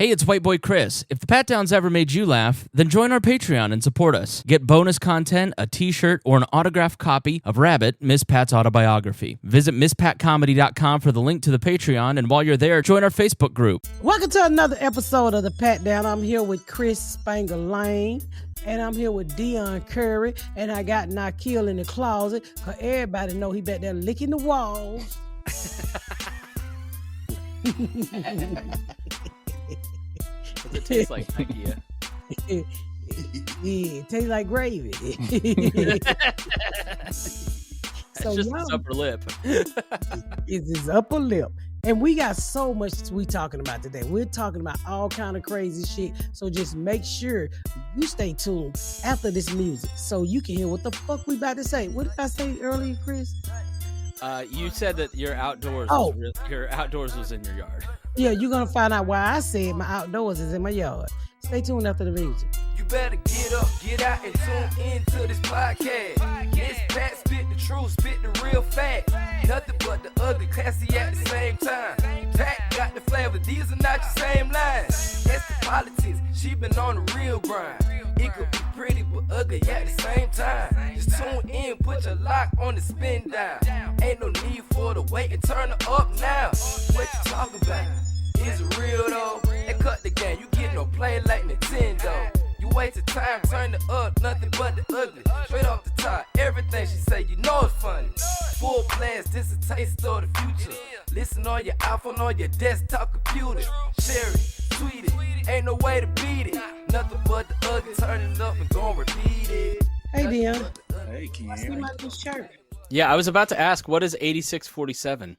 Hey, it's White Boy Chris. If the Pat Downs ever made you laugh, then join our Patreon and support us. Get bonus content, a t-shirt, or an autographed copy of Rabbit, Miss Pat's autobiography. Visit MissPatComedy.com for the link to the Patreon, and while you're there, join our Facebook group. Welcome to another episode of the Pat Down. I'm here with Chris Spanger-Lane, and I'm here with Dion Curry, and I got Nakil in the closet, because everybody know he back there licking the walls. It tastes like Ikea. Yeah, it tastes like gravy. So just his upper lip. It's his upper lip. And we got so much we talking about today. We're talking about all kind of crazy shit. So just make sure you stay tuned after this music so you can hear what the fuck we about to say. What did I say earlier, Chris? You said that your outdoors was in your yard. Yeah, you're going to find out why I said my outdoors is in my yard. Stay tuned after the music. You better get up, get out, and tune into this podcast. This Pat spit the truth, spit the real fact. Nothing but the ugly, classy at the same time. Pat got the flavor, these are not your same lines. That's the politics, she been on the real grind. It could be pretty but ugly at the same time. Just tune in, put your lock on the spin down. Ain't no need for the wait and turn it up now. What you talking about? Is it real though? And cut the game, you get no play like Nintendo. You wasted time, turn it up, nothing but the ugly. Straight off the top, everything she say, you know it's funny. Full blast, this a taste of the future. Listen on your iPhone, on your desktop computer. Share it, tweet it, ain't no way to beat it. Nothing but the ugly, turn it up and gon' repeat it. Hey, Dion. Hey, I see my new shirt. Yeah, I was about to ask, what is 8647?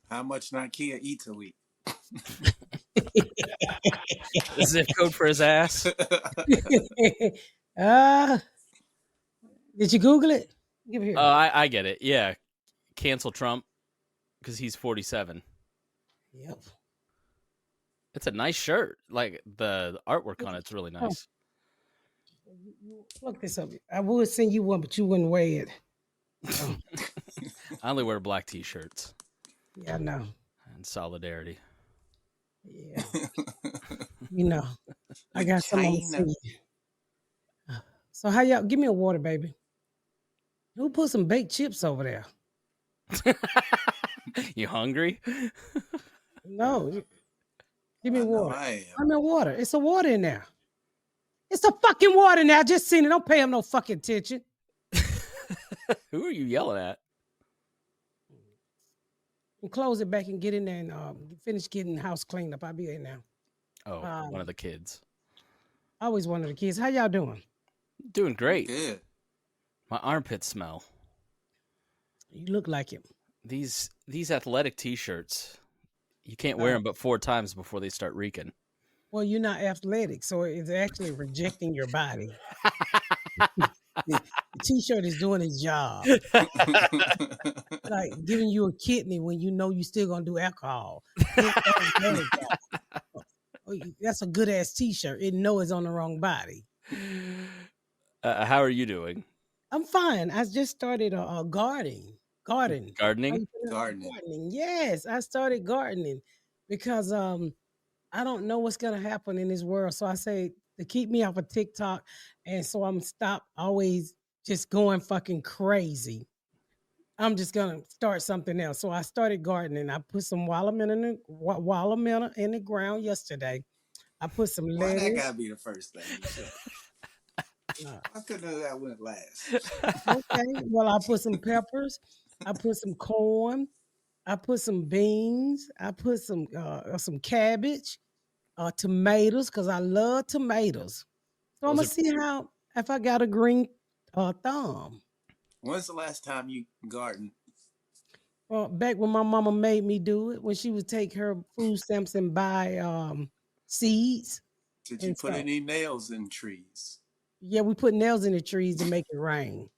How much Ikea eats a week? The zip code for his ass. Did you Google it? Give it here. I get it. Yeah. Cancel Trump because he's 47. Yep. It's a nice shirt. Like the artwork on it's really nice. Look this up. I would send you one, but you wouldn't wear it. Oh. I only wear black t-shirts. Yeah, I know. And solidarity. Yeah. You know, I got something to see. So how y'all, give me a water, baby. Who put some baked chips over there? You hungry? No. Give me water. I Give me water. It's a water in there. It's a fucking water in there. I just seen it. Don't pay him no fucking attention. Who are you yelling at? And close it back and get in there and finish getting the house cleaned up. I'll be in now. Oh, one of the kids. Always one of the kids. How y'all doing? Doing great. Good. My armpits smell. You look like it. These athletic t-shirts, you can't wear them but 4 times before they start reeking. Well, you're not athletic, so it's actually rejecting your body. The t-shirt is doing its job. Like giving you a kidney when you know you still gonna do alcohol. That's a good ass t-shirt. It know it's on the wrong body. How are you doing? I'm fine. I just started gardening. Gardening? Gardening. Yes, I started gardening because I don't know what's gonna happen in this world. So I say to keep me off of TikTok, and so I'm stop always just going fucking crazy. I'm just gonna start something else. So I started gardening. I put some watermelon in the ground yesterday. I put some Why lettuce. that gotta be the first thing you said? I couldn't have that went last. Okay. Well, I put some peppers. I put some corn. I put some beans. I put some cabbage, tomatoes, because I love tomatoes. So I'm gonna see if I got a green thumb. When's the last time you gardened? Well, back when my mama made me do it, when she would take her food stamps and buy seeds. Did you put any nails in trees? Yeah, we put nails in the trees to make it rain.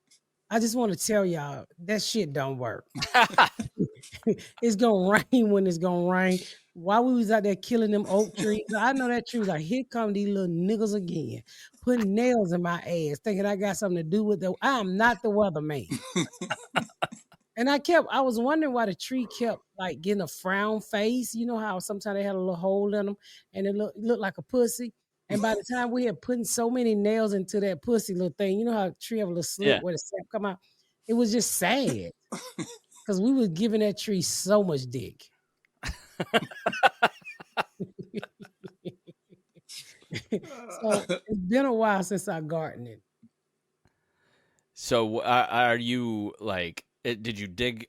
I just want to tell y'all that shit don't work. It's gonna rain when it's gonna rain. While we was out there killing them oak trees, I know that tree was like, here come these little niggas again, putting nails in my ass, thinking I got something to do with it. I'm not the weatherman. And I was wondering why the tree kept like getting a frown face. You know how sometimes they had a little hole in them and it looked like a pussy. And by the time we had putting so many nails into that pussy little thing, you know how a tree have a little slit Yeah. where the sap come out? It was just sad. Because we was giving that tree so much dick. So it's been a while since I gardened. So are you like? Did you dig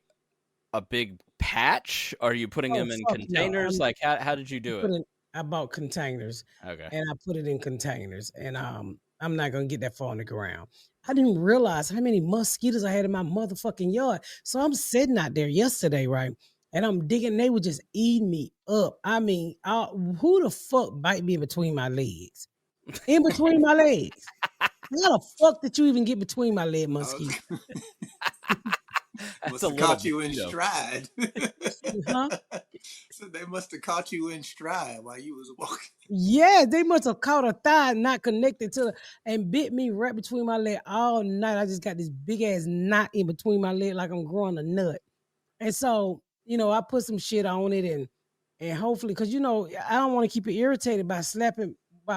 a big patch? Are you putting them in containers? No. Like how did you do it? I bought containers. Okay. And I put it in containers. And I'm not gonna get that far on the ground. I didn't realize how many mosquitoes I had in my motherfucking yard. So I'm sitting out there yesterday, right? And I'm digging, they were just eating me up. I mean, who the fuck bite me in between my legs? In between my legs. How the fuck did you even get between my leg, mosquito? Must have caught you in stride. Huh? So they must have caught you in stride while you was walking. Yeah, they must have caught a thigh not connected to and bit me right between my leg all night. I just got this big ass knot in between my leg like I'm growing a nut. And so, I put some shit on it and hopefully, because I don't want to keep it irritated by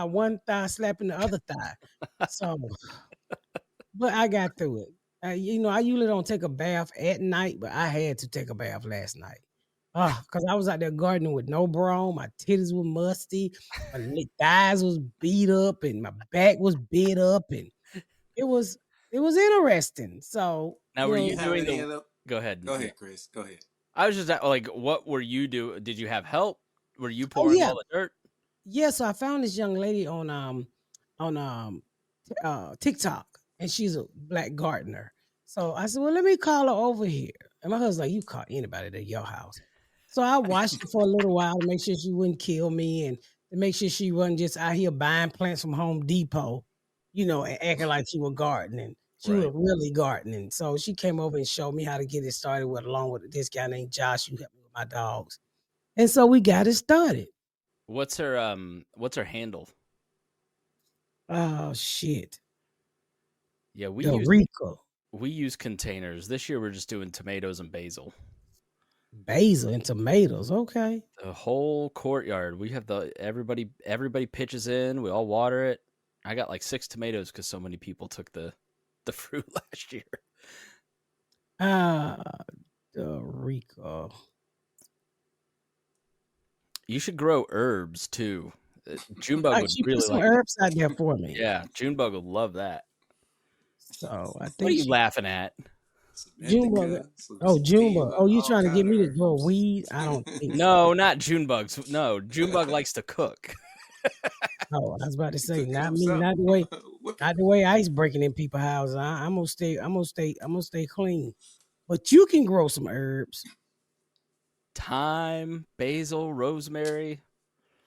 one thigh slapping the other thigh. So, but I got through it. I usually don't take a bath at night, but I had to take a bath last night. Because I was out there gardening with no bra on. My titties were musty. My thighs was beat up and my back was beat up. And it was interesting. So now were you doing the... Go ahead. Go ahead, Chris. Go ahead. I was just like, what were you doing? Did you have help? Were you pouring all the dirt? Yeah, so I found this young lady on TikTok, and she's a black gardener. So I said, well, let me call her over here. And my husband's like, you call anybody at your house. So I watched her for a little while to make sure she wouldn't kill me and to make sure she wasn't just out here buying plants from Home Depot, and acting like she was gardening. She was really gardening. So she came over and showed me how to get it started along with this guy named Josh who helped me with my dogs. And so we got it started. What's her handle? Oh shit. Yeah, we use containers. This year we're just doing tomatoes and basil. Basil and tomatoes, okay. The whole courtyard. We have everybody pitches in, we all water it. I got like 6 tomatoes because so many people took the fruit last year. Rico. You should grow herbs too. Junebug would really put some herbs out there for me. Yeah, Junebug would love that. So I think. What are you laughing at? Junebug. Oh, Junebug. Oh, you trying to get me to grow weed? I don't think. No, not Junebugs. No, Junebug likes to cook. Oh, I was about to say, not me, not the way ice breaking in people's houses. I'm gonna stay clean. But you can grow some herbs. Thyme, basil, rosemary.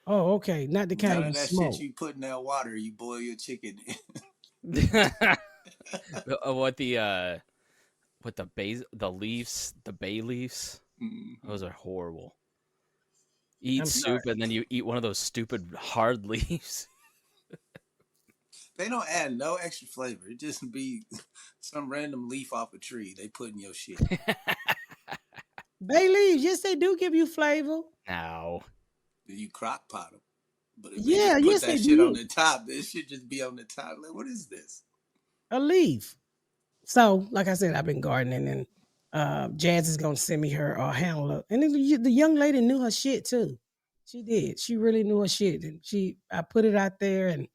Oh, okay. Not the kind of smoke. Shit you put in that water, you boil your chicken in. What the leaves, the bay leaves. Those are horrible. Eat soup and then you eat one of those stupid hard leaves. They don't add no extra flavor. It just be some random leaf off a tree they put in your shit. Bay leaves, yes, they do give you flavor. No. You crock pot them. But if you put that shit on the top, this should just be on the top. Like, what is this? A leaf. So, like I said, I've been gardening and Jazz is going to send me her handler. And the young lady knew her shit too. She did. She really knew her shit. And I put it out there and,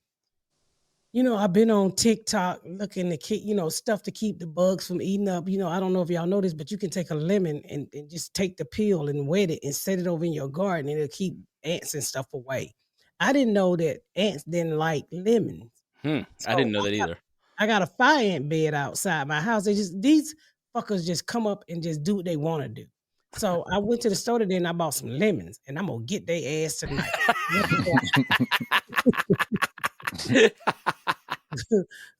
I've been on TikTok looking to keep, stuff to keep the bugs from eating up. I don't know if y'all know this, but you can take a lemon and just take the peel and wet it and set it over in your garden and it'll keep ants and stuff away. I didn't know that ants didn't like lemons. So I didn't know that either. I got a fire ant bed outside my house. These fuckers just come up and just do what they want to do. So I went to the store today and I bought some lemons and I'm going to get their ass tonight.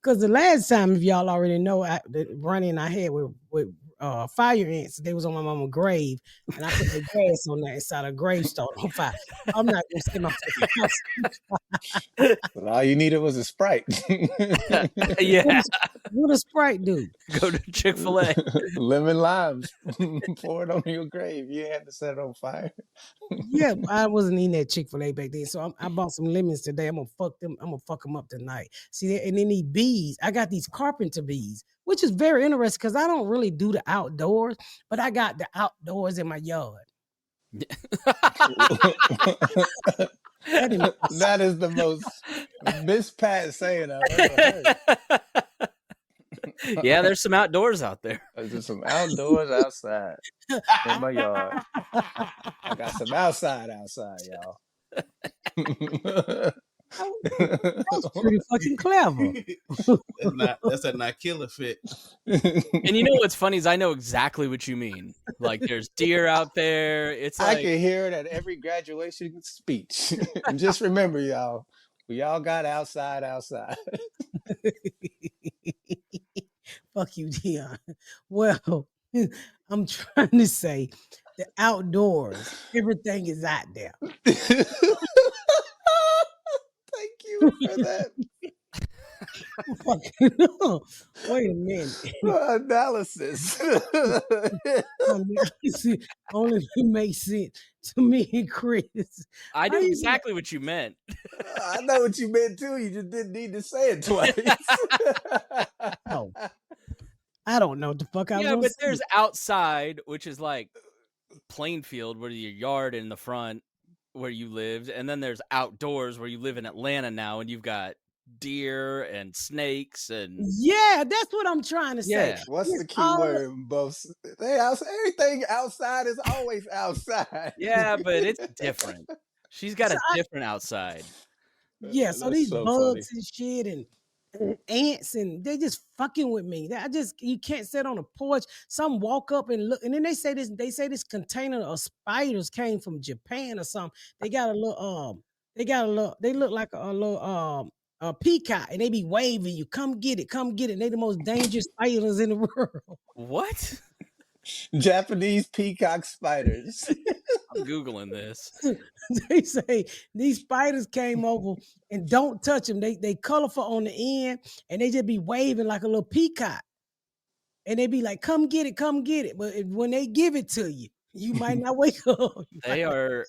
Because the last time, if y'all already know, the run-in I had with fire ants. They was on my mama's grave, and I put the gas on that inside a gravestone on fire. I'm not gonna set my fucking house. But all you needed was a Sprite. Yeah. What does Sprite do? Go to Chick-fil-A. Lemon limes. Pour it on your grave. You had to set it on fire. Yeah, I wasn't eating that Chick-fil-A back then, so I bought some lemons today. I'm gonna fuck them. I'm gonna fuck them up tonight. See, and then these bees. I got these carpenter bees, which is very interesting because I don't really do the outdoors, but I got the outdoors in my yard. That is the most Miss Pat saying I've ever heard. Yeah, there's some outdoors out there. There's some outdoors outside in my yard. I got some outside, y'all. That's pretty fucking clever. That's a not killer fit. And you know what's funny is I know exactly what you mean. Like there's deer out there. It's like I can hear it at every graduation speech. And just remember, y'all, we all got outside. Fuck you, Dion. Well, I'm trying to say the outdoors, everything is out there. Thank you for that Wait a minute. analysis. Only makes sense to me and Chris. I knew exactly what you meant. I know what you meant too. You just didn't need to say it twice. Oh, I don't know what the fuck I was. Yeah, gonna but say. there's outside, which is like plain field where your yard in the front where you lived, and then there's outdoors where you live in Atlanta now, and you've got deer and snakes and Yeah, that's what I'm trying to say. Yeah. What's It's the key all- word in both? Everything outside is always outside. yeah, but it's different. She's got a So different outside. Yeah, so That's these so bugs funny. and shit and ants and they just fucking with me. You can't sit on a porch. Some walk up and look, and then they say this container of spiders came from Japan or something. They look like a little a peacock, and they be waving you, come get it. And they the most dangerous spiders in the world. What? Japanese peacock spiders. I'm Googling this. They say these spiders came over and don't touch them. They colorful on the end, and they just be waving like a little peacock. And they be like, come get it. But when they give it to you, you might not wake up. They are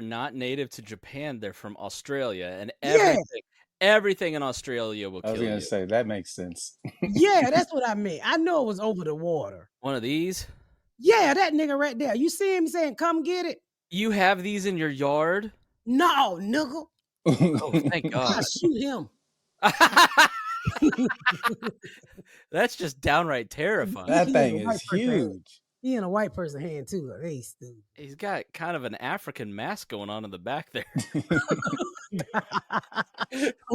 not native to Japan. They're from Australia, and Yeah. everything in Australia will I was kill gonna you. say that makes sense. Yeah, that's what I meant. I know it was over the water. One of these. Yeah, that nigga right there. You see him saying, come get it? You have these in your yard? No, nigga. Oh, thank I'll God. shoot him. That's just downright terrifying. That He thing in a white is person hand. huge. He in a white person hand too. Hey, stupid. He's got kind of an African mask going on in the back there.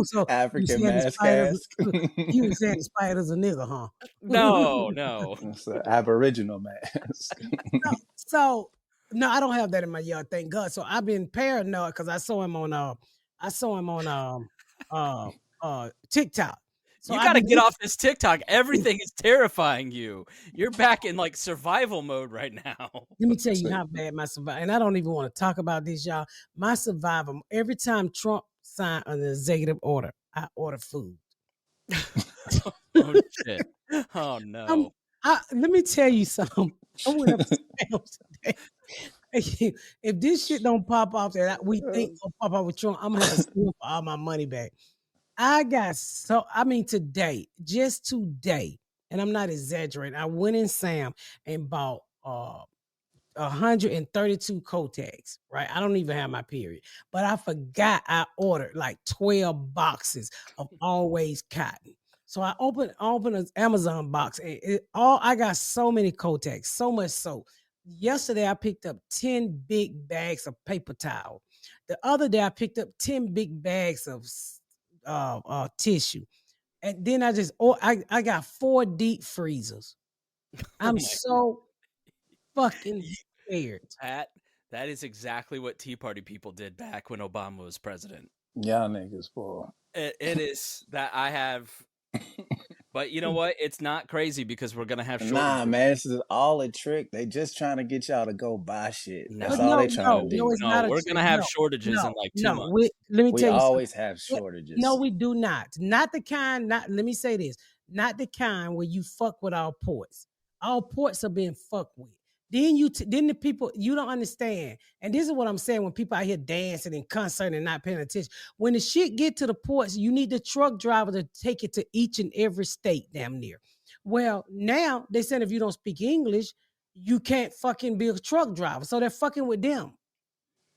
So, African saying the mask spiders- mask. you was saying the spider's a nigga, huh? No. It's an Aboriginal mask. So no, I don't have that in my yard, thank God. So I've been paranoid because I saw him on TikTok. So You I've got to been get off this TikTok. Everything is terrifying you. You're back in like survival mode right now. Let me tell you how bad my survival, and I don't even want to talk about this, y'all. My survival, every time Trump signed an executive order, I order food. Oh shit. Oh no. Let me tell you something. I went up to Sam's today. If this shit don't pop off that we think will pop off with Trump, I'm gonna have to steal for all my money back. Just today, and I'm not exaggerating. I went in Sam and bought 132 Kotex, right? I don't even have my period, but I forgot I ordered like 12 boxes of Always Cotton. So I opened an Amazon box, and I got so many Kotex, so much so. Yesterday I picked up 10 big bags of paper towel. The other day I picked up 10 big bags of tissue, and then I got 4 deep freezers. I'm so fucking scared. Pat, that is exactly what Tea Party people did back when Obama was president. Y'all niggas, boy. It is that I have But you know what? It's not crazy because we're gonna have shortages. Nah, man, this is all a trick. They just trying to get y'all to go buy shit. No. That's all they trying to No, do. it's No, not a we're trick. gonna have No, shortages in like 2 months. Let me We tell you something. always have shortages. No, we do not. Not the kind. Not let me say this. Not the kind where you fuck with our ports. Our ports are being fucked with. Then then the people you don't understand. And this is what I'm saying when people out here dancing and concerting and not paying attention. When the shit get to the ports, you need the truck driver to take it to each and every state damn near. Well, now they said if you don't speak English, you can't fucking be a truck driver. So they're fucking with them.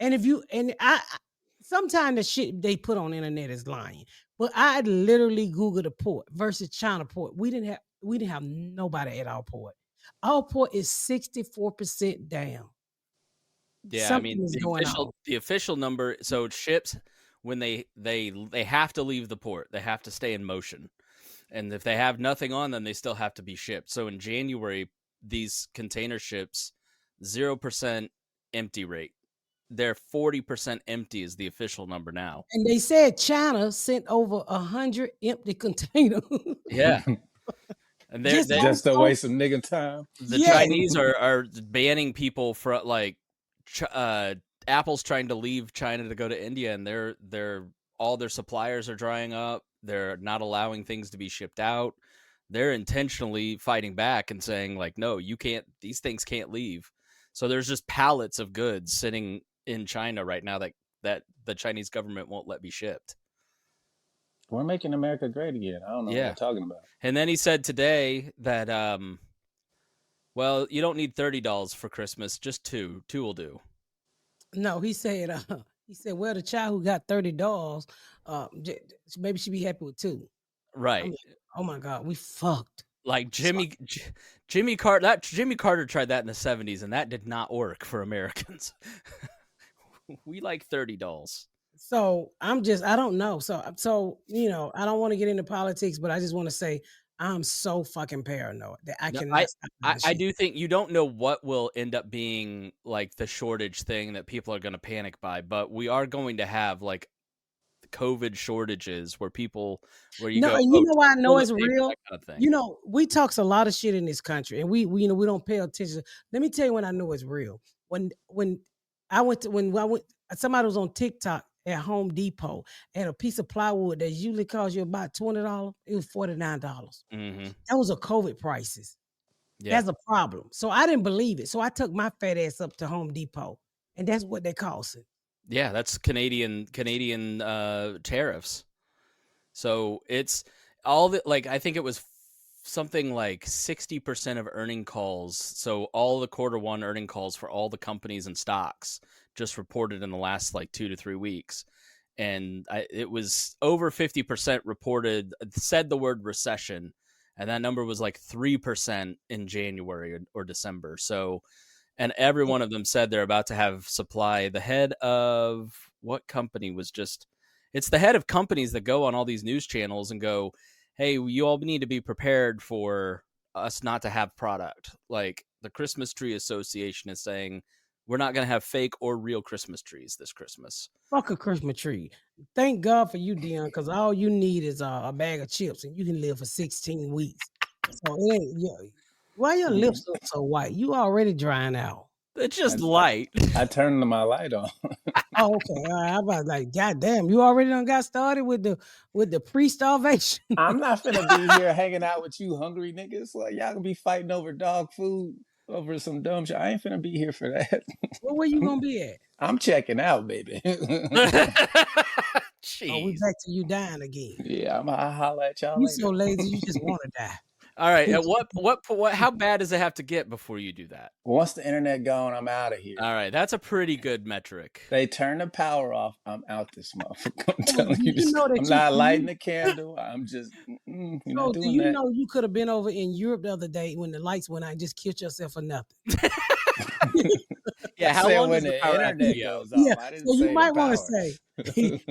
And if you and I sometimes the shit they put on the internet is lying. But I literally Googled a port versus China port. We didn't have nobody at our port. Our port is 64% down. Yeah, Something I mean is going on. the official number. So ships when they have to leave the port, they have to stay in motion, and if they have nothing on them, they still have to be shipped. So in January, these container ships 0% empty rate. They're 40% empty is the official number now. And they said China sent over 100 empty containers. Yeah. And they're just to waste some nigga time. The Chinese are banning people from like Apple's trying to leave China to go to India, and they're all their suppliers are drying up. They're not allowing things to be shipped out. They're intentionally fighting back and saying like, no, you can't. These things can't leave. So there's just pallets of goods sitting in China right now that the Chinese government won't let be shipped. We're making America great again. I don't know what you're talking about. And then he said today that, well, you don't need $30 for Christmas. Just two. Two will do. No, he said, well, the child who got $30, maybe she'd be happy with two. Right. Like, oh my God, we fucked. Like Jimmy Carter tried that in the 70s, and that did not work for Americans. We like $30. So I don't know. So I don't want to get into politics, but I just want to say I'm so fucking paranoid that I cannot. I do think you don't know what will end up being like the shortage thing that people are going to panic by, but we are going to have like COVID shortages where you go. And you know why I know it's real. Kind of thing. You know, we talks a lot of shit in this country, and we don't pay attention. Let me tell you when I know it's real. When somebody was on TikTok at Home Depot and a piece of plywood that usually costs you about $20, it was $49. Mm-hmm. That was a COVID prices. Yeah. That's a problem. So I didn't believe it. So I took my fat ass up to Home Depot, and that's what they cost it. Yeah, that's Canadian tariffs. So it's all the like I think it was something like 60% of earning calls. So all the quarter 1 earning calls for all the companies and stocks just reported in the last like 2 to 3 weeks. And it was over 50% said the word recession. And that number was like 3% in January or December. So, and every one of them said they're about to have supply. The head of what company was it's the head of companies that go on all these news channels and go, hey, you all need to be prepared for us not to have product. Like the Christmas Tree Association is saying, we're not going to have fake or real Christmas trees this Christmas. Fuck a Christmas tree. Thank God for you, Dion, because all you need is a bag of chips and you can live for 16 weeks. So why your lips look so white? You already drying out. It's just light. I turned my light on. Oh, okay. All right. I was like, God damn, you already done got started with the pre-starvation. I'm not finna be here hanging out with you hungry niggas. Like y'all gonna be fighting over dog food over some dumb shit. I ain't finna be here for that. Well, where you gonna be at? I'm checking out, baby. Jeez. Oh, we back to you dying again. Yeah, I'll holler at y'all. You later. so lazy, you just want to die. All right. At what? How bad does it have to get before you do that? Once the internet gone, I'm out of here. All right, that's a pretty good metric. They turn the power off. I'm out this motherfucker. I'm telling you, I'm that not lighting a candle. I'm just not doing that. Know you could have been over in Europe the other day when the lights went out and just killed yourself for nothing. Yeah, how long when does the internet goes off? Yeah, I didn't so you say might the want to power. say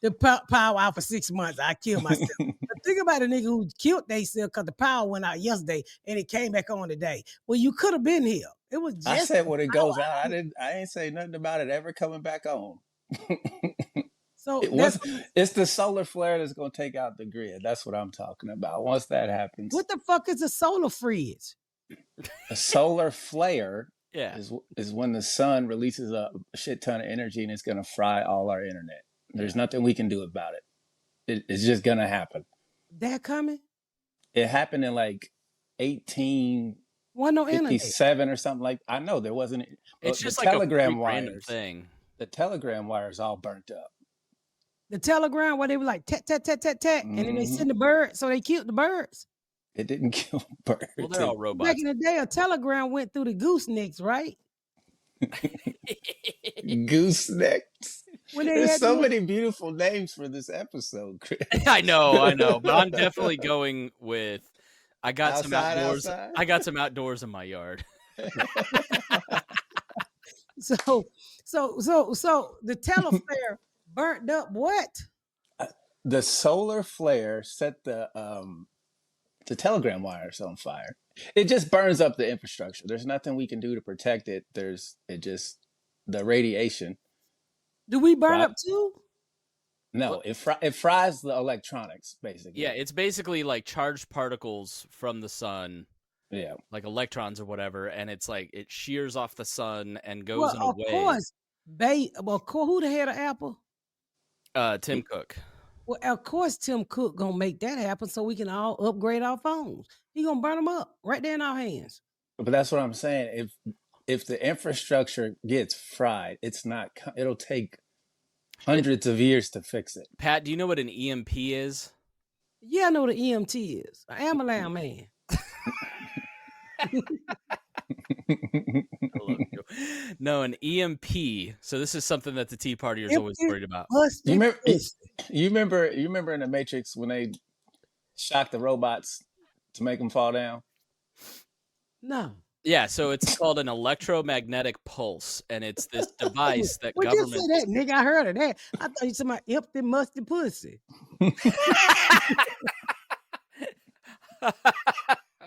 the power out for 6 months. I killed myself. But think about a nigga who killed themselves because the power went out yesterday and it came back on today. Well, you could have been here. It was just I said when it goes out. I ain't say nothing about it ever coming back on. So It's the solar flare that's gonna take out the grid. That's what I'm talking about. Once that happens, what the fuck is a solar fridge? a solar flare Yeah. is when the sun releases a shit ton of energy and it's gonna fry all our internet. There's nothing we can do about it. It's just gonna happen. That coming? It happened in like 1857 no or something like. I know there wasn't. It's the just like telegram a random wires. thing. The telegram wires all burnt up. The telegram where they were like tat tat tat tat tat, and then they send the birds, so they killed the birds. It didn't kill birds. Well, they're all robots. Back in the day, a telegram went through the goosenecks, right? Goosenecks. There's so many beautiful names for this episode, Chris. I know, but I'm definitely going with. I got some outdoors. Outside? I got some outdoors in my yard. So the teleflare burnt up what? The solar flare set the telegram wires on fire. It just burns up the infrastructure. There's nothing we can do to protect it. The radiation. Do we burn up too? No, it fries the electronics, basically. Yeah, it's basically like charged particles from the sun. Yeah. Like electrons or whatever, and it's like it shears off the sun and goes in a way. Of course, who the head of Apple? Tim Cook. Well, of course, Tim Cook gonna make that happen so we can all upgrade our phones. He gonna burn them up right there in our hands. But that's what I'm saying. If the infrastructure gets fried, it'll take hundreds of years to fix it. Pat, do you know what an EMP is? Yeah, I know what an EMT is. I am a lamb man. No, an EMP. So this is something that the Tea Party is always worried about. You remember in the Matrix when they shocked the robots to make them fall down? No. Yeah, so it's called an electromagnetic pulse, and it's this device that What'd government. You say that, nigga? I heard of that. I thought you said my empty musty pussy.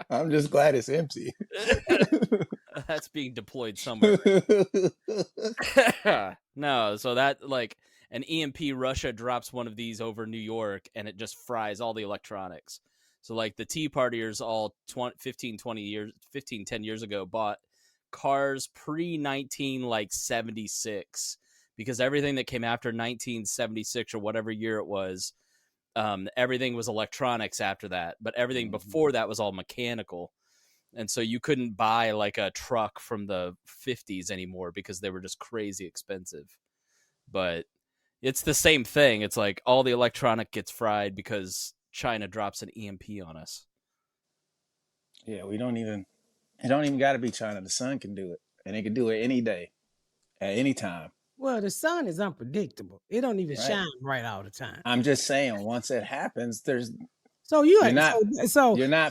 I'm just glad it's empty. That's being deployed somewhere. No, so that like an EMP, Russia drops one of these over New York, and it just fries all the electronics. So like the Tea Partiers all 10 years ago bought cars pre-1976 because everything that came after 1976 or whatever year it was, everything was electronics after that, but everything before that was all mechanical. And so you couldn't buy like a truck from the 50s anymore because they were just crazy expensive. But it's the same thing. It's like all the electronic gets fried because China drops an EMP on us. Yeah, it don't even got to be China. The sun can do it, and it can do it any day, at any time. Well, the sun is unpredictable. It don't even shine right all the time. I'm just saying, once it happens, you're not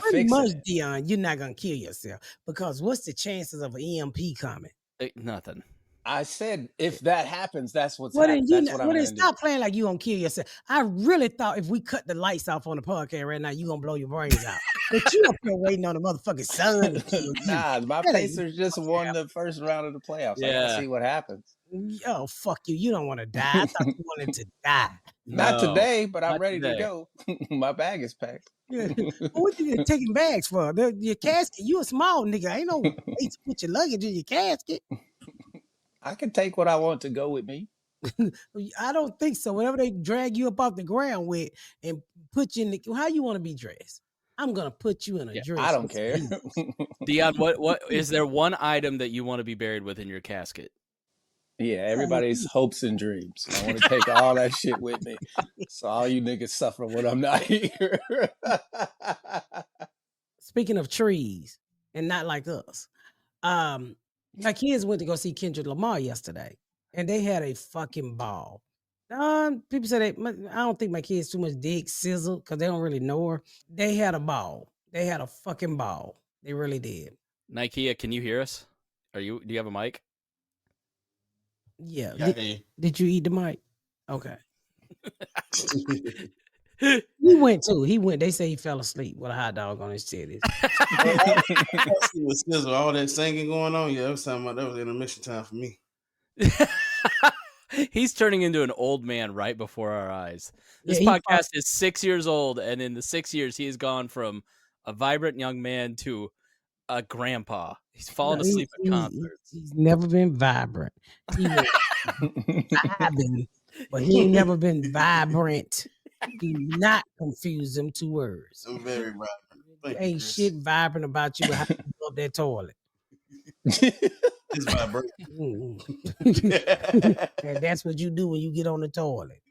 pretty much, it. Dion, you're not gonna kill yourself because what's the chances of an EMP coming? Nothing. I said if that happens, that's what's happening. Then stop playing like you gonna kill yourself. I really thought if we cut the lights off on the podcast right now, you gonna blow your brains out. But you up here waiting on the motherfucking sun to kill you. Nah, my Pacers just won the first round of the playoffs. Yeah. I gotta see what happens. Oh, fuck you. You don't want to die. I thought you wanted to die. Not today, but I'm ready to go. My bag is packed. Yeah. What you taking bags for? Your casket. You a small nigga. Ain't no place to put your luggage in your casket. I can take what I want to go with me. I don't think so. Whatever they drag you up off the ground with and put you in how you want to be dressed. I'm gonna put you in a dress. I don't care. Dion, what is there one item that you want to be buried with in your casket? Yeah, everybody's hopes and dreams. I want to take all that shit with me. So all you niggas suffer when I'm not here. Speaking of trees and not like us, my kids went to go see Kendrick Lamar yesterday, and they had a fucking ball. People say I don't think my kids too much dig Sizzle because they don't really know her. They had a ball. They had a fucking ball. They really did. Nikea, can you hear us? Do you have a mic? Yeah. Did you eat the mic? Okay. He went too. They say he fell asleep with a hot dog on his titties. With Sizzle, all that singing going on, that was intermission time for me. He's turning into an old man right before our eyes. This Yeah, podcast is 6 years old, and in the 6 years, he has gone from a vibrant young man to a grandpa. He's fallen asleep at concerts. he's never been vibrant. He was vibing, but he ain't never been vibrant. Do not confuse them two words. I'm very vibrant. Thank you, Ain't Chris. shit vibrant about you but how you go up that toilet. It's vibrant. And that's what you do when you get on the toilet.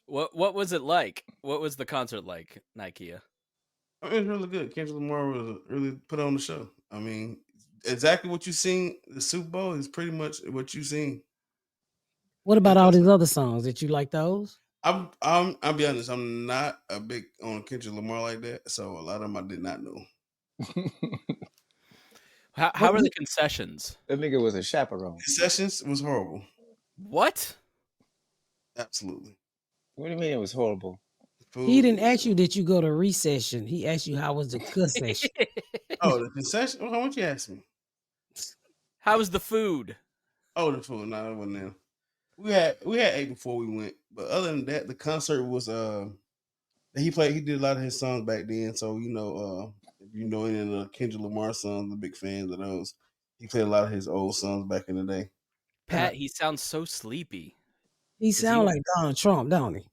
What was it like? What was the concert like, Nikea? It was really good. Kendrick Lamar was really put on the show. I mean, exactly what you seen the Super Bowl is pretty much what you seen. What about all these other songs? Did you like those? I'll be honest. I'm not a big on Kendrick Lamar like that, so a lot of them I did not know. How were the concessions? That nigga was a chaperone. Recessions was horrible. What? Absolutely. What do you mean it was horrible? Food. He didn't ask you, did you go to Recession? He asked you, how was the concession? Oh, the concession. How much you asked me? How was the food? Oh, the food. No, it wasn't there. We had ate before we went, but other than that, the concert was he did a lot of his songs back then. So if you know any of the Kendrick Lamar songs, the big fans of those. He played a lot of his old songs back in the day. Pat, he sounds so sleepy. He sound like Donald Trump, don't he?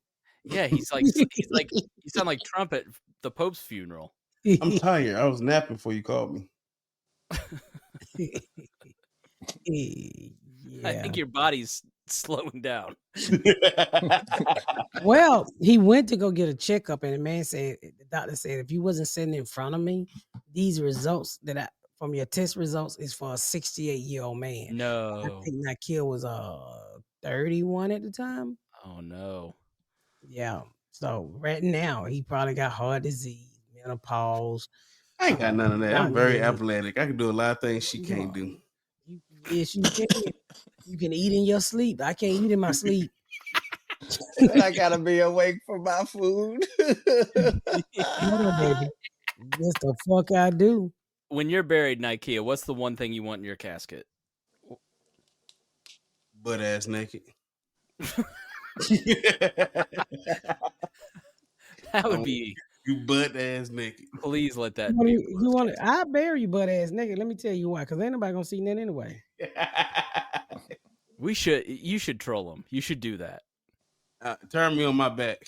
Yeah, he sound like Trump at the Pope's funeral. I'm tired. I was napping before you called me. Yeah. I think your body's slowing down. Well, he went to go get a checkup, and the doctor said, if you wasn't sitting in front of me, these results from your test results is for a 68-year-old man. I No. think Nikea was 31 at the time. Oh no. Yeah. So right now he probably got heart disease, menopause. I ain't got none of that. I'm very Yeah. athletic. I can do a lot of things she can't do. Yes, you can. You can eat in your sleep. I can't eat in my sleep. I gotta be awake for my food. No, baby. Yes, the fuck I do. When you're buried, Nikea, what's the one thing you want in your casket? Butt ass naked. That would be. You butt ass naked. Please let that You be. want it? I bury you butt ass naked. Let me tell you why. Because ain't nobody gonna see that anyway. You should troll him. You should do that. Turn me on my back.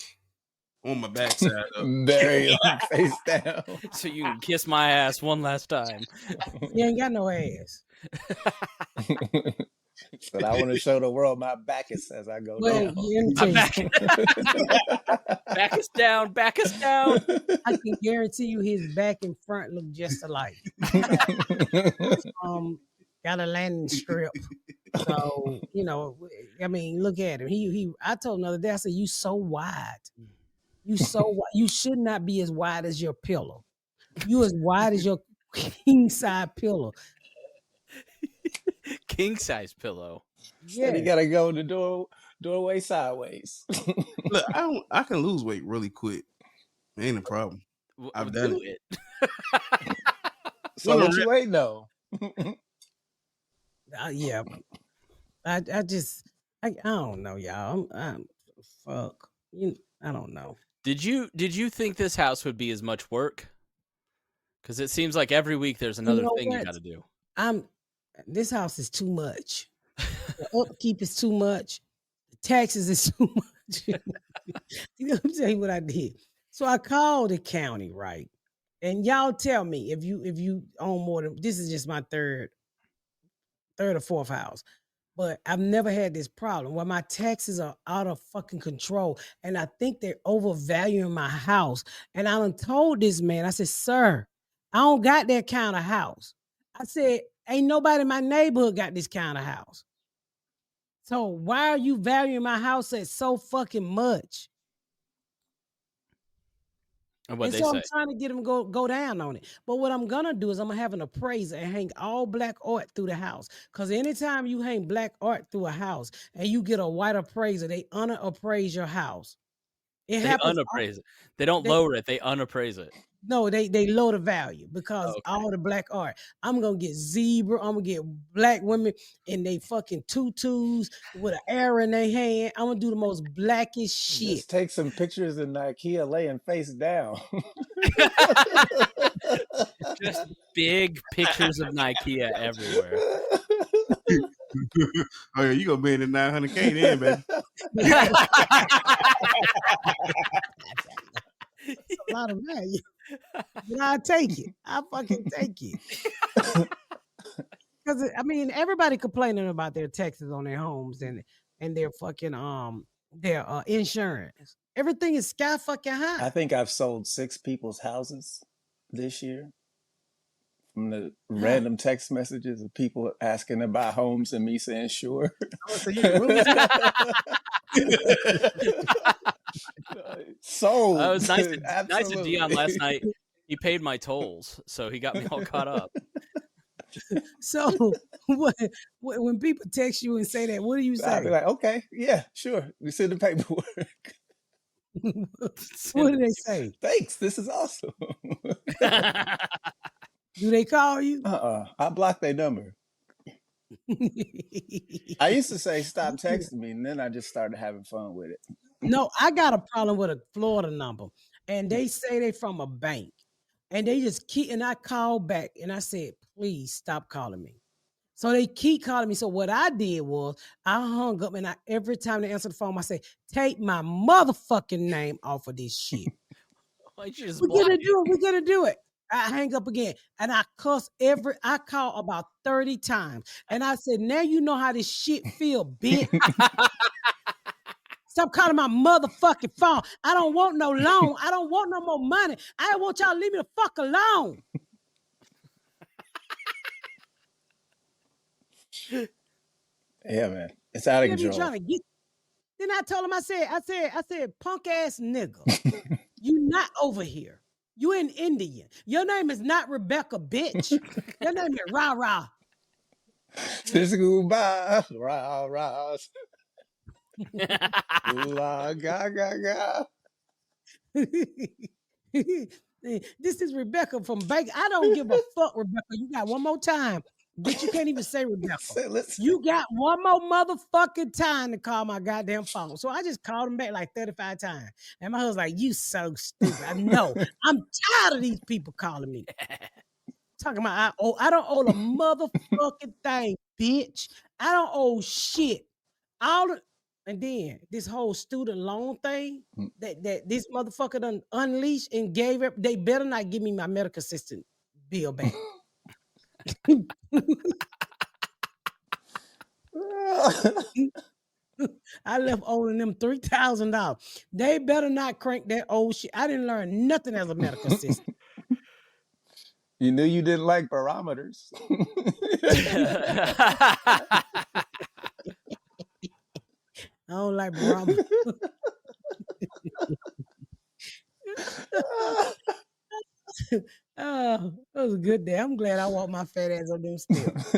On my backside up. Bury him face down. So you can kiss my ass one last time. You ain't got no ass. But I want to show the world my back is as I go Well, down. let me tell you, Back us down. Back us down. I can guarantee you his back and front look just alike. Got a landing strip. So, I mean, look at him. I told him the other day, I said, you so wide. You so wide. You should not be as wide as your pillow. You as wide as your king size pillow. King size pillow. Yeah. Said he gotta go in the doorway sideways. Look, I can lose weight really quick. Ain't a problem. I've done it. So what you waiting though? Yeah. I don't know, y'all. I'm fuck. I don't know. Did you think this house would be as much work? Because it seems like every week there's another thing you got to do. This house is too much. The upkeep is too much. The taxes is too much. Let me tell you what I did. So I called the county, right? And y'all tell me if you own more than, this is just my third or fourth house. But I've never had this problem where my taxes are out of fucking control. And I think they're overvaluing my house. And I done told this man, I said, sir, I don't got that kind of house. I said, ain't nobody in my neighborhood got this kind of house. So why are you valuing my house at so fucking much? And what and they so say. I'm trying to get them go down on it. But what I'm gonna do is I'm gonna have an appraiser and hang all black art through the house. Because anytime you hang black art through a house and you get a white appraiser, they unappraise your house. They unappraise it. They don't lower it. They unappraise it. No, they lower the value because Okay. all the black art. I'm gonna get zebra. I'm gonna get black women in they fucking tutus with an arrow in their hand. I'm gonna do the most blackest shit. Just take some pictures in IKEA laying face down. Just big pictures of Ikea everywhere. Oh yeah, you gonna be in the 900K then, baby. That's a lot of value. But I take it. I fucking take it. Because I mean, everybody complaining about their taxes on their homes and their fucking their insurance. Everything is sky fucking high. I think I've sold 6 people's houses this year from the random text messages of people asking to buy homes and me saying sure. Oh, so you're rude. Sold. It was nice of Absolutely. Dion last night. He paid my tolls, so he got me all caught up. So when people text you and say that, what do you I'll be say? like, okay, yeah, sure. We send the paperwork. What do they say? Thanks. This is awesome. Do they call you? I blocked their number. I used to say stop texting me, and then I just started having fun with it. No, I got a problem with a Florida number, and they say they from a bank, and they just keep. And I called back, and I said, "Please stop calling me." So they keep calling me. So what I did was I hung up, and every time they answer the phone, I say, "Take my motherfucking name off of this shit." Why'd you just We're block gonna it? do it. We're gonna do it. I hang up again, and I cuss I call about 30 times, and I said, "Now you know how this shit feel, bitch." Stop calling my motherfucking phone. I don't want no loan. I don't want no more money. I want y'all to leave me the fuck alone. Yeah, man. It's out of They be control. trying to get. Then I told him, I said, punk ass nigga, you not over here. You in India. Your name is not Rebecca, bitch. Your name is Ra Ra. Physical by rah rah. La ga ga ga. This is Rebecca from Bacon. I don't give a fuck, Rebecca. You got one more time. Bitch, you can't even say Rebecca. Listen. You got one more motherfucking time to call my goddamn phone. So I just called him back like 35 times. And my husband's like, you so stupid. I know. I'm tired of these people calling me. Talking about I don't owe a motherfucking thing, bitch. I don't owe shit. And then this whole student loan thing that this motherfucker done unleashed and gave up, they better not give me my medical assistant bill back. I left owing them $3,000. They better not crank that old shit. I didn't learn nothing as a medical assistant. You knew you didn't like barometers. I don't like barometers. Oh, it was a good day. I'm glad I walked my fat ass on them steps.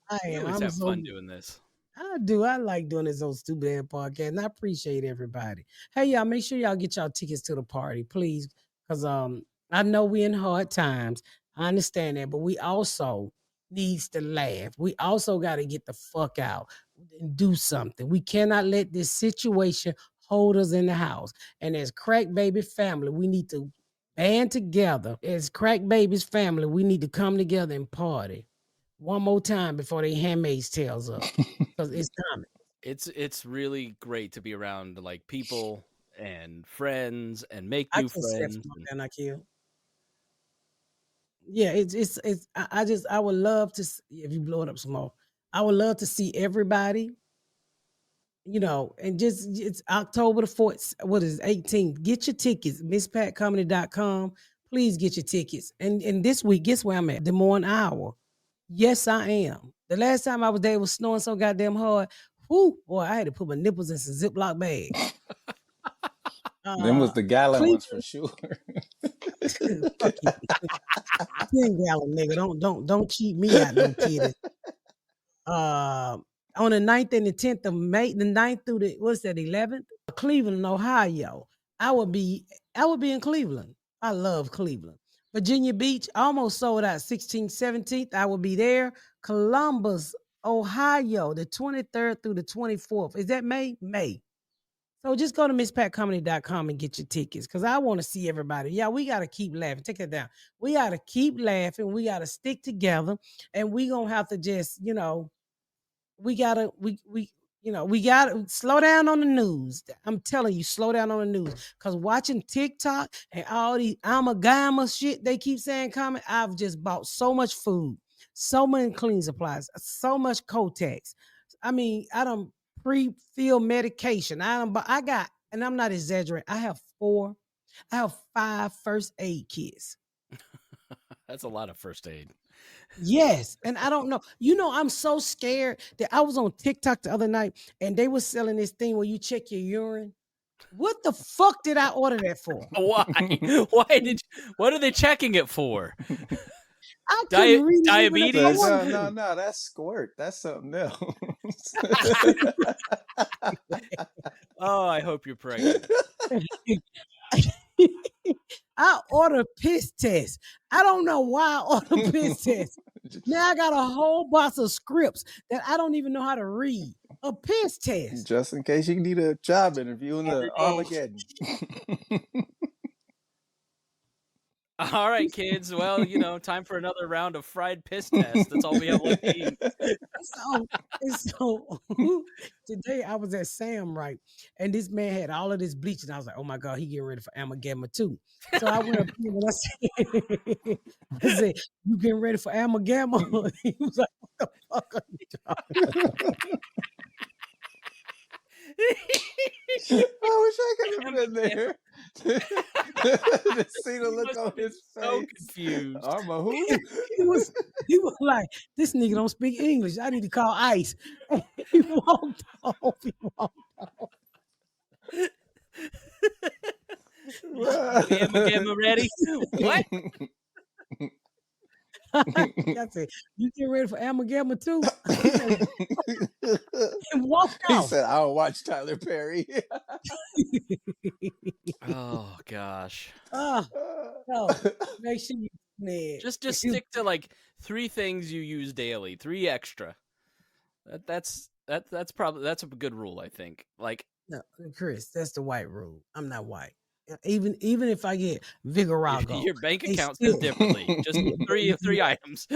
I We am. always I'm have so fun doing this. I do. I like doing this old stupid ass podcast, and I appreciate everybody. Hey, y'all, make sure y'all get y'all tickets to the party, please, because I know we in hard times. I understand that, but we also needs to laugh. We also got to get the fuck out and do something. We cannot let this situation hold us in the house. And as Crack Baby family, we need to band together. As Crack Baby's family, we need to come together and party one more time before they Handmaid's Tales up, because it's coming. It's really great to be around like people and friends and make I new can step friends. from up there and I kill. Yeah, it's I would love to if you blow it up some more. I would love to see everybody, and just it's October the 4th. What is it, 18th? Get your tickets, misspatcomedy.com. Please get your tickets. And this week, guess where I'm at? Des Moines, Iowa. Yes, I am. The last time I was there, it was snowing so goddamn hard. Whoo, boy, I had to put my nipples in some Ziploc bags. Them was the gallon ones for sure. Fuck you. 10-gallon nigga. Don't cheat me out, no kidding. On the 9th and the 10th of May, the 9th through the 11th, Cleveland, Ohio. I would be in Cleveland. I love Cleveland. Virginia Beach, almost sold out 16th, 17th. I will be there. Columbus, Ohio, the 23rd through the 24th. Is that May? May. So just go to misspatcomedy.com and get your tickets because I want to see everybody. Yeah, we got to keep laughing. Take that down. We got to keep laughing. We got to stick together. And we going to have to just, we gotta we gotta slow down on the news. I'm telling you, slow down on the news. Cause watching TikTok and all these amagama shit they keep saying comment, I've just bought so much food, so many cleaning supplies, so much Kotex. I mean, I don't pre-fill medication. I got, and I'm not exaggerating, I have 5 first aid kits. That's a lot of first aid. Yes, and I don't know. I'm so scared that I was on TikTok the other night and they were selling this thing where you check your urine. What the fuck did I order that for? Why? What are they checking it for? I couldn't read it. Diabetes? No, that's squirt. That's something else. Oh, I hope you're pregnant. I ordered piss test. I don't know why I ordered piss test. Now I got a whole box of scripts that I don't even know how to read. A piss test. Just in case you need a job interview in the Armageddon. All right, kids. Well, time for another round of fried piss test. That's all we have left to eat. So today I was at Sam, right? And this man had all of this bleach, and I was like, oh my God, he getting ready for Armageddon too. So I went up here and I said, you getting ready for Armageddon? He was like, what the fuck are you talking about? I wish I could have been there. To see the look on his face. So confused. Arma who? He was like, this nigga don't speak English. I need to call ICE. He walked off. Am ready? What? I said, you get ready for Armageddon too? And walked He off. said, I don't watch Tyler Perry. Oh gosh. No, make sure you Just stick to like 3 things you use daily, 3 extra. That's a good rule, I think. Like, no, Chris, that's the white rule. I'm not white. Even if I get Vigarago, your bank account says differently. Just 3 items.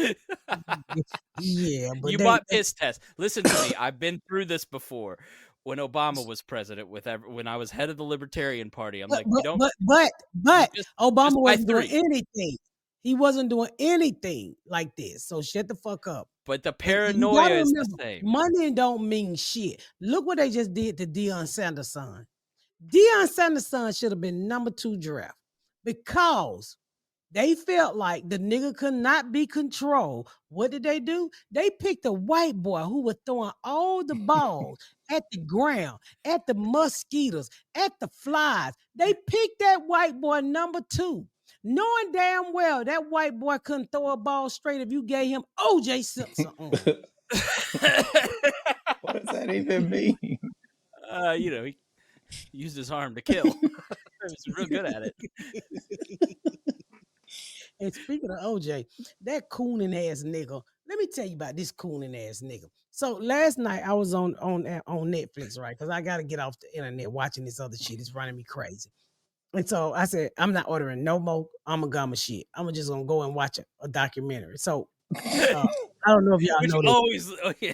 Yeah, but you bought piss test. Listen to me. I've been through this before. When Obama was president, when I was head of the Libertarian Party, I'm like, but Obama wasn't buy 3. doing anything. He wasn't doing anything like this. So shut the fuck up. But the paranoia is the same. Money don't mean shit. Look what they just did to Deion Sanders' son. Deion Sanders' son should have been number 2 draft because they felt like the nigga could not be controlled. What did they do? They picked a white boy who was throwing all the balls at the ground, at the mosquitoes, at the flies. They picked that white boy number 2, knowing damn well that white boy couldn't throw a ball straight if you gave him O.J. Simpson on. What does that even mean? He used his arm to kill. He was real good at it. And speaking of OJ, that cooning ass nigga, let me tell you about this cooning ass nigga. So last night I was on Netflix, right? Because I got to get off the internet watching this other shit. It's running me crazy. And so I said, I'm not ordering no more Amagama shit. I'm just going to go and watch a documentary. So I don't know if y'all know this. Always, yeah.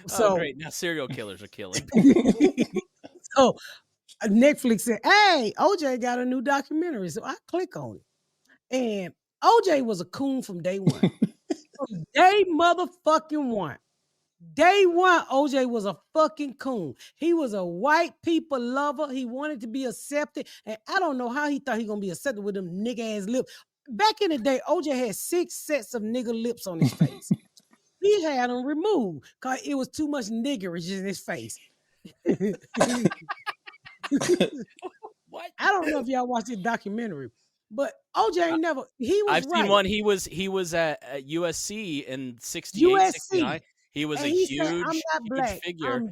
So great. Now serial killers are killing. So Netflix said, hey, OJ got a new documentary. So I click on it. And OJ was a coon from day one. From day motherfucking one. Day one, OJ was a fucking coon. He was a white people lover. He wanted to be accepted. And I don't know how he thought he going to be accepted with them nigga ass lips. Back in the day, OJ had 6 sets of nigga lips on his face. He had them removed because it was too much niggerage in his face. What? I don't know if y'all watched this documentary, but OJ never. He was. I've seen one. He was at USC in 68, 69. He was a huge, said, I'm not black. figure.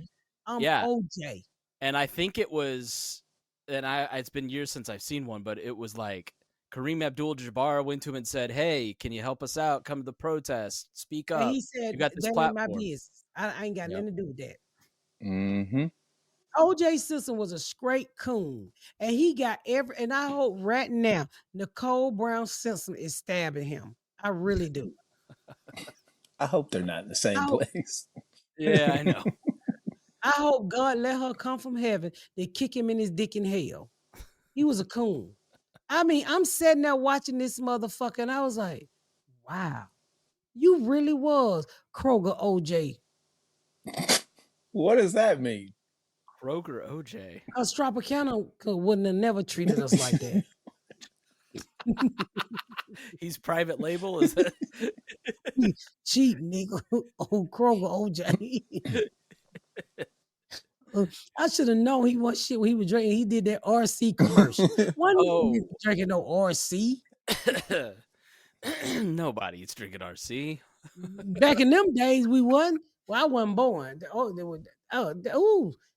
I'm OJ. And I think it was, it's been years since I've seen one, but it was like Kareem Abdul-Jabbar went to him and said, "Hey, can you help us out? Come to the protest. Speak And up. he said, You got this that ain't my platform." business. I ain't got Yep. nothing to do with that. Mm-hmm. OJ Simpson was a straight coon. And he got and I hope right now Nicole Brown Simpson is stabbing him. I really do. I hope they're not in the same I hope, place. Yeah, I know. I hope God let her come from heaven to kick him in his dick in hell. He was a coon. I mean, I'm sitting there watching this motherfucker, and I was like, wow, you really was Kroger OJ. What does that mean? Kroger OJ. Because Tropicana wouldn't have never treated us like that. He's private label. Is that? Cheap nigga. Oh, Kroger OJ. I should have known he was shit when he was drinking. He did that RC commercial. One drinking no RC. Nobody's drinking RC. Back in them days, we wasn't. Well, I wasn't born.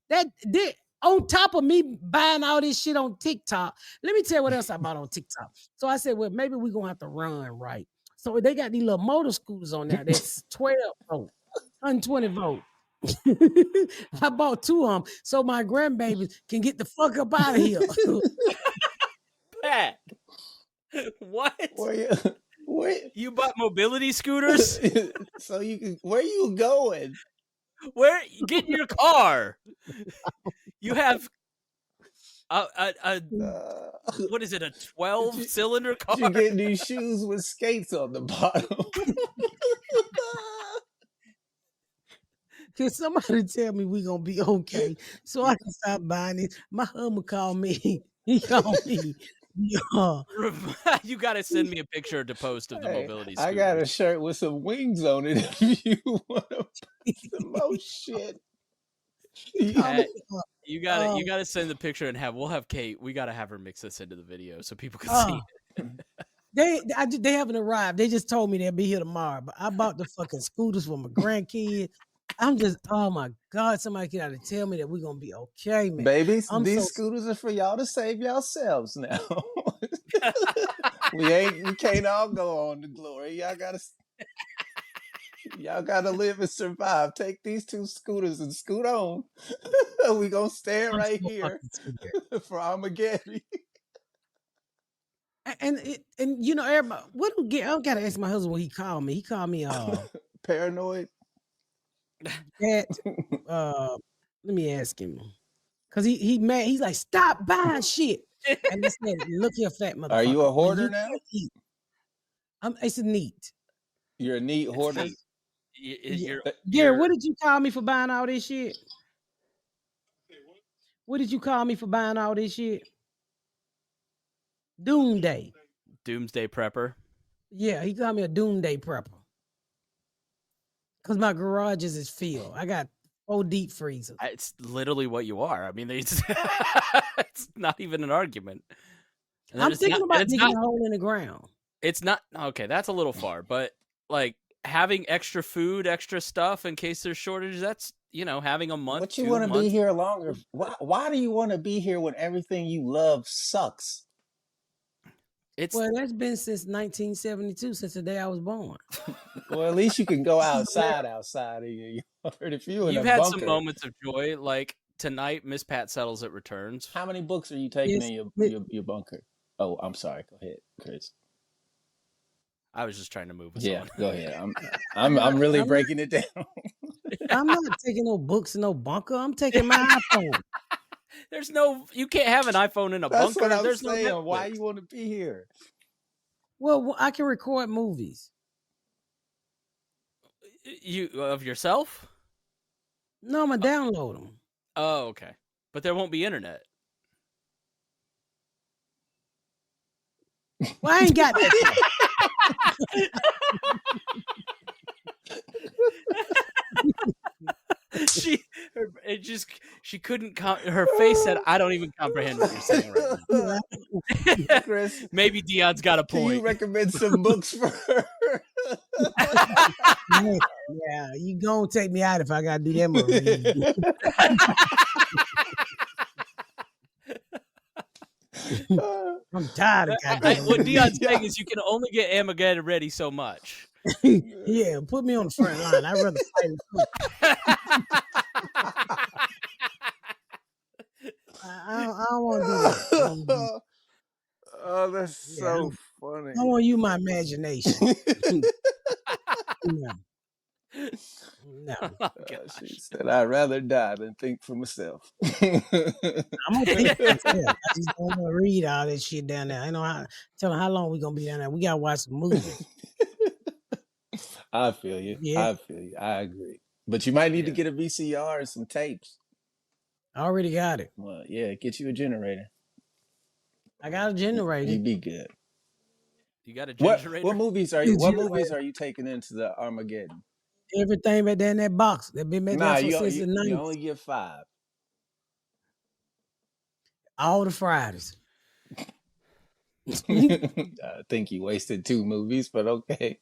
That did on top of me buying all this shit on TikTok. Let me tell you what else I bought on TikTok. So I said, well, maybe we're gonna have to run, right? So they got these little motor scooters on there that's 12 volt, 120 volt. I bought 2 of them so my grandbabies can get the fuck up out of here. Pat, what? Where You bought mobility scooters? So you can, where you going? Where? Get in your car. You have what is it? A 12-cylinder car? You get these shoes with skates on the bottom. Can somebody tell me we gonna be okay so I can stop buying it? My husband called me. He called me. You got to send me a picture to post of the mobility scooter. I got a shirt with some wings on it if you want to put some more shit. Pat, you got to send the picture and we'll have Kate. We got to have her mix this into the video so people can see it. They haven't arrived. They just told me they'll be here tomorrow. But I bought the fucking scooters for my grandkids. I'm just, oh my God, somebody got to tell me that we're gonna be okay, man. Babies, these scooters are for y'all to save yourselves now. We can't all go on to glory. Y'all gotta live and survive. Take these 2 scooters and scoot on. We gonna stand right here for Armageddon. And you know, everybody, I gotta ask my husband what he called me. He called me paranoid. Let me ask him. Cause he mad. He's like, stop buying shit. And I said, look here, fat motherfucker. Are you a hoarder now? It's a neat. You're a neat hoarder. Gary, what did you call me for buying all this shit? What did you call me for buying all this shit? Doomsday Prepper. Yeah, he called me a Doomsday Prepper. Because my garages is filled. I got 4 deep freezers. It's literally what you are. I mean, it's not even an argument. I'm thinking about digging a hole in the ground. It's not okay. That's a little far, but like having extra food, extra stuff in case there's shortages. That's having a month. But you want to be here longer. Why do you want to be here when everything you love sucks? Well, that's been since 1972, since the day I was born. Well, at least you can go outside of your yard. If you've had some moments of joy, like tonight, Miss Pat settles it returns. How many books are you taking in your bunker? Oh, I'm sorry. Go ahead, Chris. I was just trying to move us on. Go ahead. I'm really breaking it down. I'm not taking no books in no bunker. I'm taking my iPhone. You can't have an iPhone in a That's bunker. What I'm There's saying. no Why you want to be here? Well, I can record movies. You of yourself? No, I'm gonna download them. Oh, okay. But there won't be internet. Well, I ain't got that. She couldn't. Her face said, "I don't even comprehend what you're saying right now." Chris, maybe Dion's got a point. Can you recommend some books for her? Yeah, you gonna take me out if I gotta do that movie. I'm tired of goddamn. What Dion's Yeah. saying is you can only get Amageddy ready so much. Yeah, put me on the front line. I'd rather fight in the I don't want to do that. I don't wanna do that. Oh, that's Yeah, so funny. I want to use my imagination. No. No. Oh, She gosh. said, "I'd rather die than think for myself." I'm gonna think for myself. I just don't want to read all that shit down there. I know how. Tell them how long we gonna be down there. We gotta watch some movies. I feel you. Yeah. I feel you. I agree. But you might need to Yeah. get a VCR and some tapes. I already got it. Well, yeah, get you a generator. I got a generator. You'd be good. You got a What generator? movies are you? What Generator. movies are you taking into the Armageddon? Everything back there in that box that been back Nah, there since the you 90s. only get 5. All the Fridays. I think you wasted 2 movies, but okay.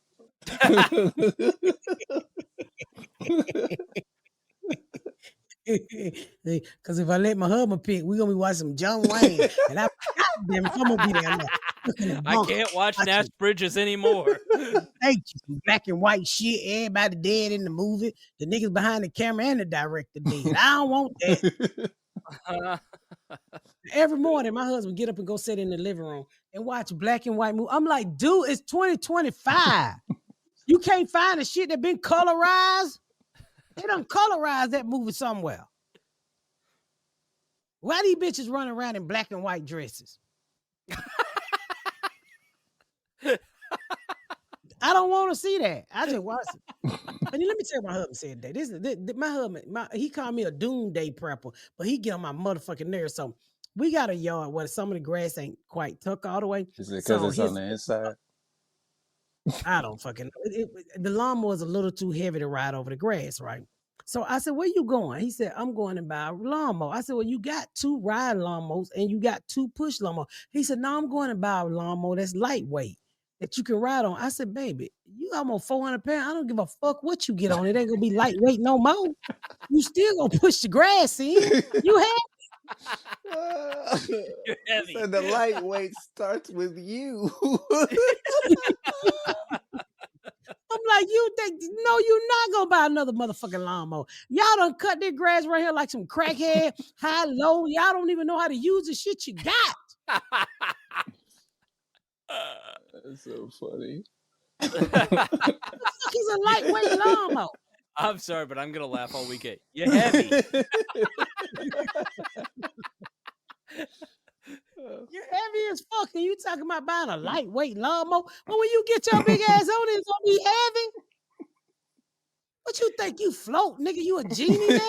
Because if I let my husband pick, we're gonna be watching some John Wayne, and goddamn, if I'm gonna be down there. looking at I bunker, can't watch watching- Nash Bridges anymore. Thank you. Some black and white shit. Everybody dead in the movie. The niggas behind the camera and the director dead. I don't want that. Every morning, my husband get up and go sit in the living room and watch black and white movie. I'm like, dude, it's 2025. You can't find the shit that been colorized. They done colorized that movie somewhere. Why these bitches running around in black and white dresses? I don't want to see that. I just watch it. And then let me tell you, my husband said that. My husband, he called me a doomsday prepper, but he get on my motherfucking nerves. So we got a yard where some of the grass ain't quite tucked all the way. Is it So because it's on the inside? I don't fucking know. The lawnmower is a little too heavy to ride over the grass, right? So I said, where you going? He said, I'm going to buy a lawnmower. I said, well, you got 2 ride lawnmowers and you got 2 push lawnmowers. He said, no, I'm going to buy a lawnmower that's lightweight that you can ride on. I said, baby, you almost 400 pounds. I don't give a fuck what you get on. It ain't going to be lightweight no more. You still going to push the grass in. You have You're heavy. So the lightweight starts with you. I'm like, you think, no, you're not gonna buy another motherfucking lawnmower. Y'all done cut that grass right here like some crackhead, high, low. Y'all don't even know how to use the shit you got. That's so funny. What the fuck is a lightweight lawnmower? I'm sorry, but I'm gonna laugh all weekend. You're heavy. You're heavy as fuck, and you talking about buying a lightweight lawnmower? Well, when you get your big ass on it, it's gonna be heavy. What you think you float, nigga? You a genie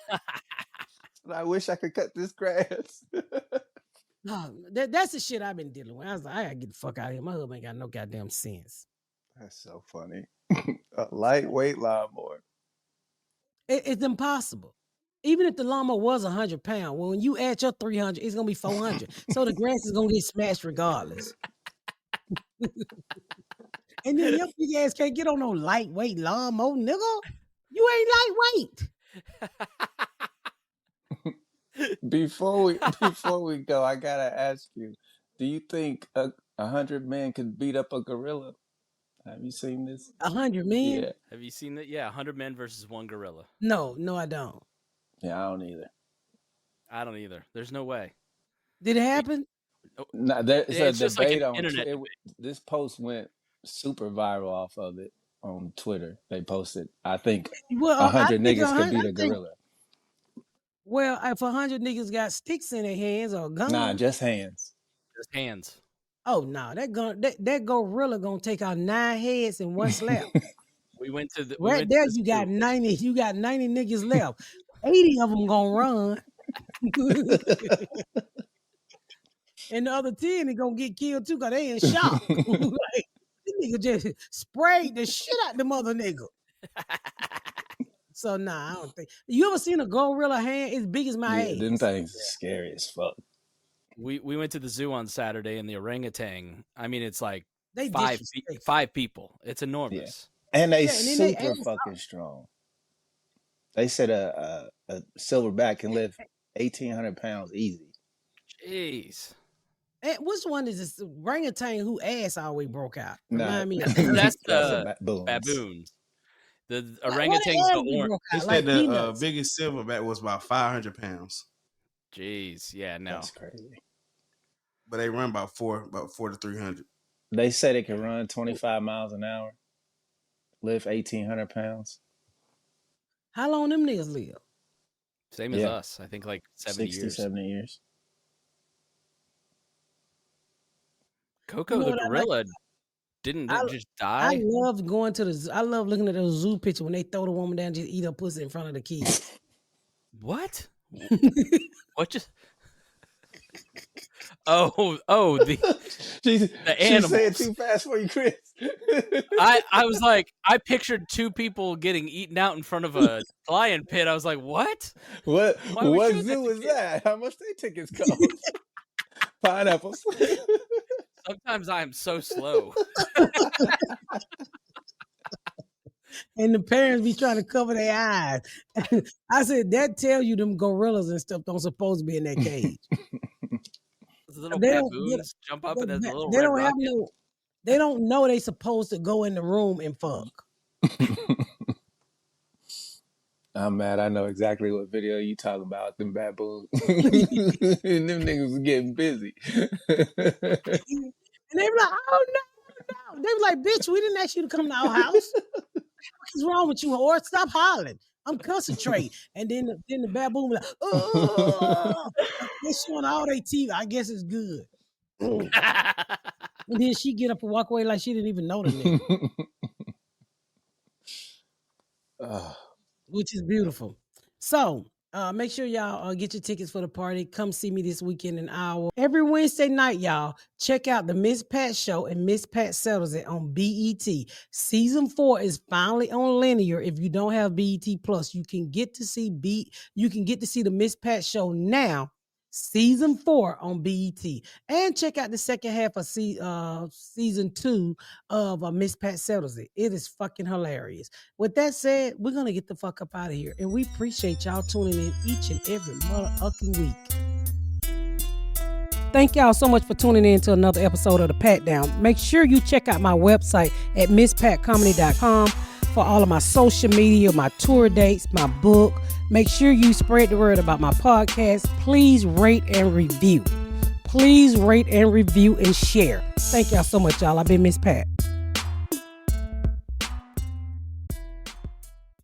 now? I wish I could cut this grass. No, that's the shit I've been dealing with. I was like, I gotta get the fuck out of here. My husband ain't got no goddamn sense. That's so funny. A lightweight lawnmower. It's impossible. Even if the lawnmower was 100 pounds, when you add your 300, it's gonna be 400. So the grass is gonna get smashed regardless. And then your big ass can't get on no lightweight lawnmower, nigga. You ain't lightweight. Before we go, I gotta ask you: do you think 100 men could beat up a gorilla? Have you seen this? 100 men? Yeah. Have you seen that? Yeah, 100 men versus 1 gorilla. No, I don't. Yeah, I don't either. I don't either. There's no way. Did it happen? No, there's It's a just like debate an on internet Twitter. This post went super viral off of it on Twitter. They posted, I think, Well, 100 I think niggas could 100 beat a I think- gorilla. Well, if 100 niggas got sticks in their hands or guns, Nah, just hands. Just hands. oh no, that gorilla gonna take out 9 heads in one slap. We went to the Right there, you got 90. You got 90 niggas left. 80 of them gonna run, and the other 10 are gonna get killed too because they in shock. Like, this nigga just sprayed the shit out the mother nigga. So nah, I don't think. You ever seen a gorilla hand as big as my ass? Them things are scary as fuck. We went to the zoo on Saturday, and the orangutan. I mean, it's like They 5 people. It's enormous. And they Yeah, and then they super ass fucking strong. They said a silverback can lift 1,800 pounds easy. Jeez. Which one is this? Orangutan who ass always broke out. Nah, Remind me. That's the the baboons. baboons. The Why the orangutans, ass the be orange. broke They out said like the peanuts? biggest silverback was about 500 pounds, Jeez, yeah, no. That's crazy. but they run about 4 to 300. They said it can run 25 miles an hour, lift 1,800 pounds. How long them niggas live? Same as Yeah. us. I think like 70 60, years. 70 years. Coco You know the what I like? gorilla didn't just I die. love going to the zoo. I love looking at those zoo pictures when they throw the woman down and just eat her pussy in front of the kids. What? What just? Oh, She animals. said too fast for you, Chris. I was like, I pictured two people getting eaten out in front of a lion pit. I was like, what? What Why would you do that zoo to is kids? that? How much they tickets cost? Pineapples. Sometimes I am so slow. And the parents be trying to cover their eyes. I said, that tell you them gorillas and stuff don't supposed to be in that cage. Those little They don't- baboons jump up in that little They red don't have rocket. no. They don't know they supposed to go in the room and fuck. I'm mad. I know exactly what video you talking about. Them baboons. And them niggas was getting busy. And they be like, oh no. They be like, bitch, we didn't ask you to come to our house. What's wrong with you, whore? Stop hollering. I'm concentrating. And then the baboon be like, oh, they're showing all their teeth. I guess it's good. And then she get up and walk away like she didn't even know the nigga, which is beautiful. So make sure y'all get your tickets for the party. Come see me this weekend in Iowa. Every Wednesday night, y'all, check out the Miss Pat Show and Miss Pat Settles It on BET. Season 4 is finally on linear. If you don't have BET Plus, you can get to see the Miss Pat Show now. Season 4 on BET. And check out the second half of season 2 of Miss Pat Settles It. It is fucking hilarious. With that said, we're going to get the fuck up out of here. And we appreciate y'all tuning in each and every motherfucking week. Thank y'all so much for tuning in to another episode of The Pat Down. Make sure you check out my website at misspatcomedy.com for all of my social media, my tour dates, my book. Make sure you spread the word about my podcast. Please rate and review. Please rate and review and share. Thank y'all so much, y'all. I've been Miss Pat.